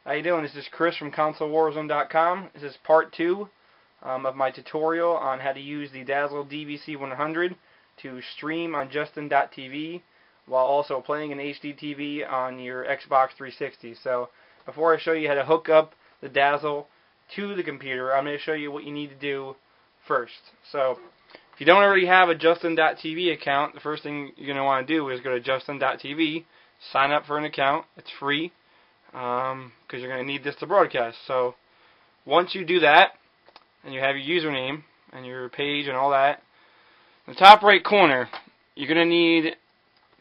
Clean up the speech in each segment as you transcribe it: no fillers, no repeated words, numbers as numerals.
How you doing? This is Chris from ConsoleWarzone.com. This is part 2 of my tutorial on how to use the Dazzle DVC100 to stream on Justin.tv while also playing an HD TV on your Xbox 360. So before I show you how to hook up the Dazzle to the computer, I'm going to show you what you need to do first. So if you don't already have a Justin.tv account, the first thing you're going to want to do is go to Justin.tv, sign up for an account. It's free. Because you're going to need this to broadcast. So once you do that, and you have your username and your page and all that, in the top right corner, you're going to need, it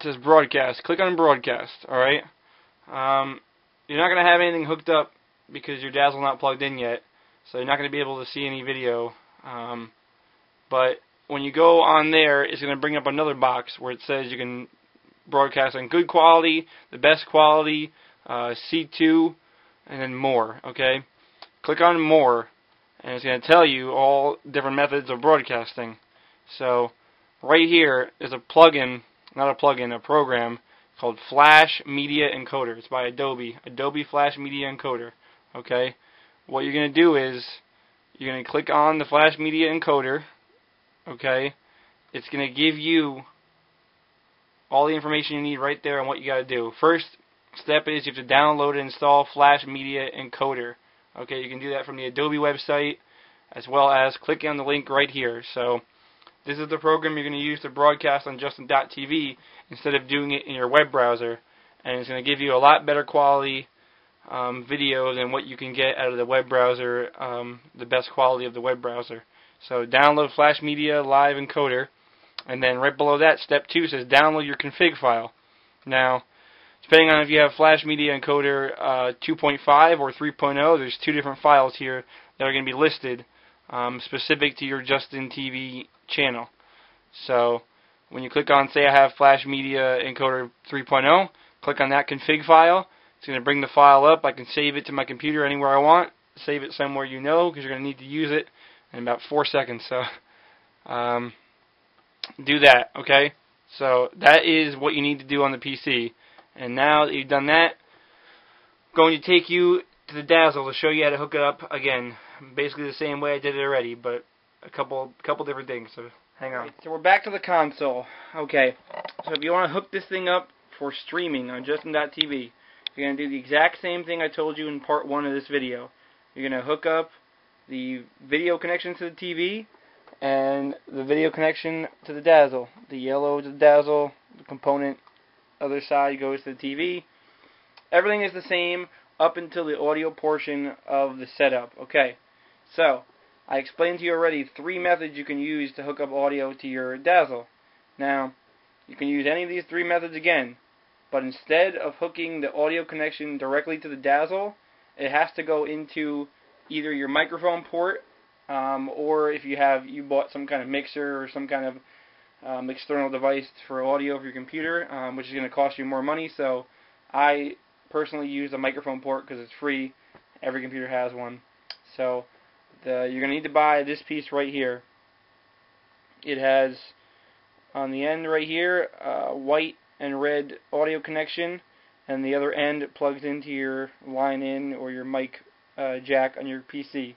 says broadcast. Click on broadcast, alright? You're not going to have anything hooked up because your Dazzle's not plugged in yet, so you're not going to be able to see any video. But when you go on there, it's going to bring up another box where it says you can broadcast in good quality, the best quality, C2, and then more. Okay, click on more, and it's going to tell you all different methods of broadcasting. So right here is a plugin, not a plugin, a program called Flash Media Encoder. It's by Adobe Flash Media Encoder. Okay, what you're going to do is you're going to click on the Flash Media Encoder. Okay, it's going to give you all the information you need right there on what you got to do. First step is you have to download and install Flash Media Encoder. Okay, you can do that from the Adobe website as well as clicking on the link right here. So this is the program you're going to use to broadcast on Justin.tv instead of doing it in your web browser, and it's going to give you a lot better quality video than what you can get out of the web browser, the best quality of the web browser. So download Flash Media Live Encoder, and then right below that, step 2 says download your config file. Now, depending on if you have Flash Media Encoder 2.5 or 3.0, there's 2 different files here that are going to be listed specific to your Justin TV channel. So when you click on, say I have Flash Media Encoder 3.0, click on that config file. It's going to bring the file up. I can save it to my computer anywhere I want. Save it somewhere you know, because you're going to need to use it in about 4 seconds. So do that, okay? So that is what you need to do on the PC. And now that you've done that, I'm going to take you to the Dazzle to show you how to hook it up again. Basically the same way I did it already, but a couple different things. So hang on. So we're back to the console. Okay. So if you want to hook this thing up for streaming on Justin.tv, you're going to do the exact same thing I told you in part 1 of this video. You're going to hook up the video connection to the TV and the video connection to the Dazzle. The yellow to the Dazzle, the component other side goes to the TV. Everything is the same up until the audio portion of the setup. Okay, so I explained to you already 3 methods you can use to hook up audio to your Dazzle. Now, you can use any of these 3 methods again, but instead of hooking the audio connection directly to the Dazzle, it has to go into either your microphone port, or if you bought some kind of mixer or some kind of external device for audio for your computer, which is going to cost you more money. So I personally use a microphone port because it's free. Every computer has one. So you're going to need to buy this piece right here. It has on the end right here white and red audio connection, and the other end plugs into your line in or your mic jack on your PC.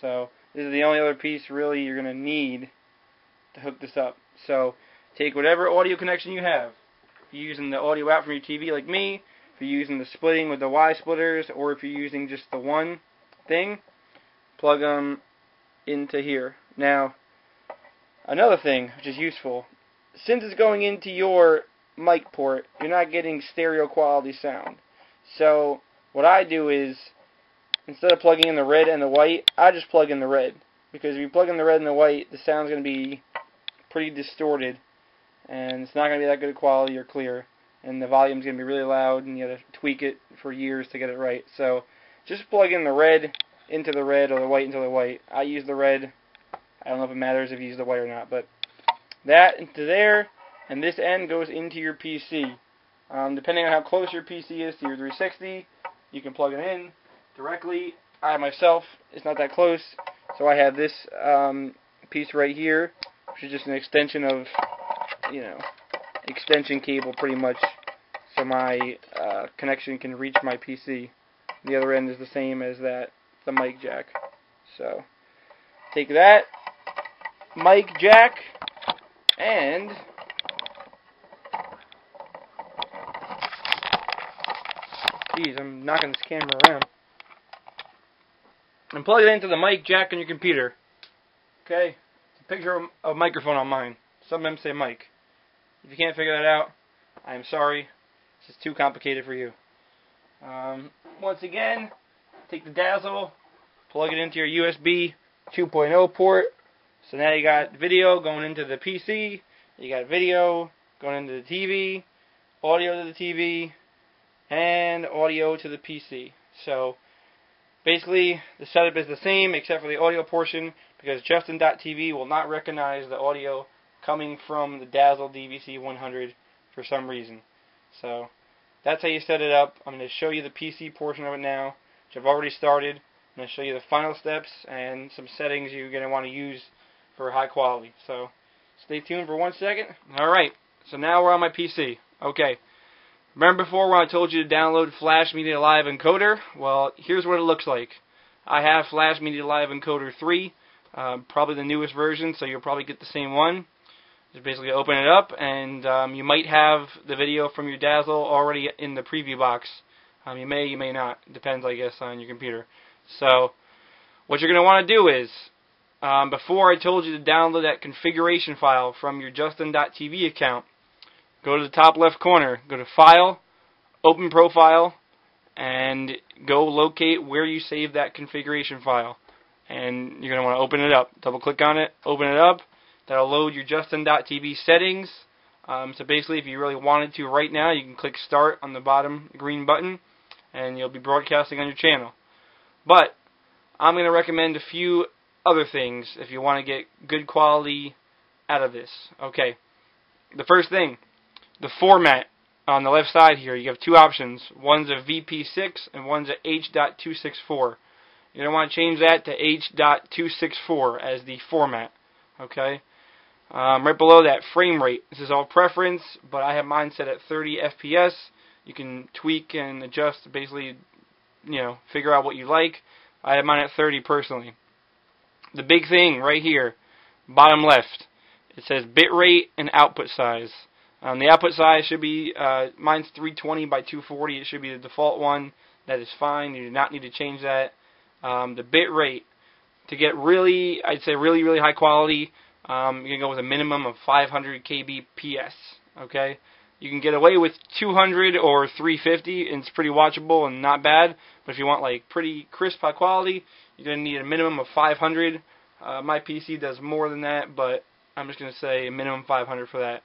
So this is the only other piece really you're going to need to hook this up. So take whatever audio connection you have. If you're using the audio out from your TV like me, if you're using the splitting with the Y splitters, or if you're using just the one thing, plug them into here. Now, another thing which is useful, since it's going into your mic port, you're not getting stereo quality sound. So what I do is, instead of plugging in the red and the white, I just plug in the red. Because if you plug in the red and the white, the sound's going to be pretty distorted, and it's not going to be that good quality or clear, and the volume's going to be really loud, and you have to tweak it for years to get it right. So just plug in the red into the red, or the white into the white. I use the red. I don't know if it matters if you use the white or not, but that into there, and this end goes into your PC. Depending on how close your PC is to your 360, you can plug it in directly. I myself, it's not that close, so I have this piece right here, which is just an extension of, extension cable pretty much, so my connection can reach my PC. The other end is the same as that, the mic jack. So take that mic jack and geez, I'm knocking this camera around. And plug it into the mic jack on your computer. Okay? It's a picture of a microphone on mine. Some of them say mic. If you can't figure that out, I'm sorry. This is too complicated for you. Once again, take the Dazzle, plug it into your USB 2.0 port. So now you got video going into the PC, you got video going into the TV, audio to the TV, and audio to the PC. So basically the setup is the same except for the audio portion, because Justin.tv will not recognize the audio coming from the Dazzle DVC100 for some reason. So that's how you set it up. I'm going to show you the PC portion of it now, which I've already started. I'm going to show you the final steps and some settings you're going to want to use for high quality. So stay tuned for 1 second. Alright, so now we're on my PC. Okay, remember before when I told you to download Flash Media Live Encoder? Well, here's what it looks like. I have Flash Media Live Encoder 3, probably the newest version, so you'll probably get the same one. Just basically open it up, and you might have the video from your Dazzle already in the preview box. You may not. Depends, I guess, on your computer. So what you're going to want to do is, before I told you to download that configuration file from your Justin.tv account, go to the top left corner, go to File, Open Profile, and go locate where you saved that configuration file. And you're going to want to open it up. Double click on it, open it up. That'll load your Justin.tv settings. So basically, if you really wanted to right now, you can click Start on the bottom green button, and you'll be broadcasting on your channel. But I'm going to recommend a few other things if you want to get good quality out of this. Okay, the first thing, the format on the left side here. You have two options. One's a VP6 and one's a H.264. You're going to want to change that to H.264 as the format. Okay. Right below that, frame rate. This is all preference, but I have mine set at 30 FPS. You can tweak and adjust, basically, figure out what you like. I have mine at 30 personally. The big thing right here, bottom left, it says bitrate and output size. The output size should be, mine's 320 by 240. It should be the default one. That is fine. You do not need to change that. The bitrate, to get really, I'd say really high quality, you can go with a minimum of 500 kbps. Okay, you can get away with 200 or 350, and it's pretty watchable and not bad. But if you want like pretty crisp high quality, you're going to need a minimum of 500. My PC does more than that, but I'm just going to say a minimum 500 for that.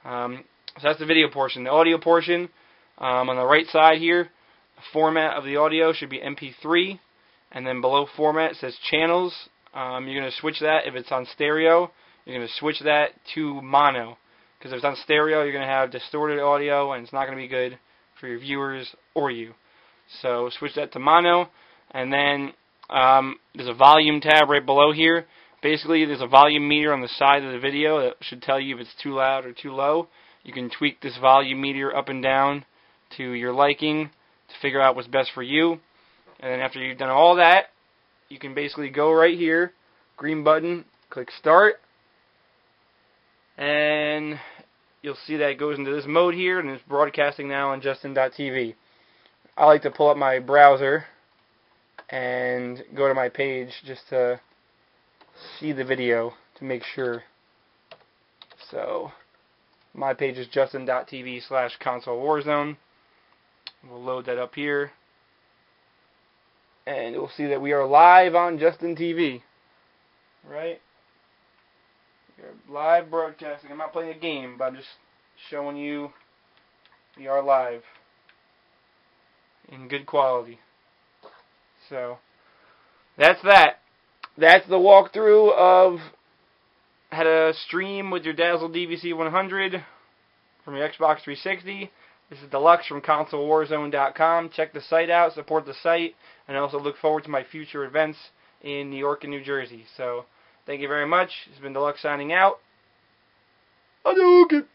So that's the video portion. The audio portion, on the right side here, the format of the audio should be MP3, and then below format it says channels. You're going to switch that if it's on stereo. You're going to switch that to mono, because if it's on stereo, you're going to have distorted audio, and it's not going to be good for your viewers or you. So switch that to mono, and then there's a volume tab right below here. Basically, there's a volume meter on the side of the video that should tell you if it's too loud or too low. You can tweak this volume meter up and down to your liking to figure out what's best for you. And then after you've done all that, you can basically go right here, green button, click Start, and you'll see that it goes into this mode here, and it's broadcasting now on Justin.tv. I like to pull up my browser and go to my page just to see the video to make sure. So my page is justin.tv/consolewarzone. We'll load that up here, and you'll see that we are live on Justin TV. Right? We're live broadcasting. I'm not playing a game, but I'm just showing you we are live in good quality. So that's that. That's the walkthrough of how to stream with your Dazzle DVC100 from your Xbox 360. This is Deluxe from ConsoleWarzone.com. Check the site out, support the site, and also look forward to my future events in New York and New Jersey. So, thank you very much. This has been Deluxe signing out. Hadouken!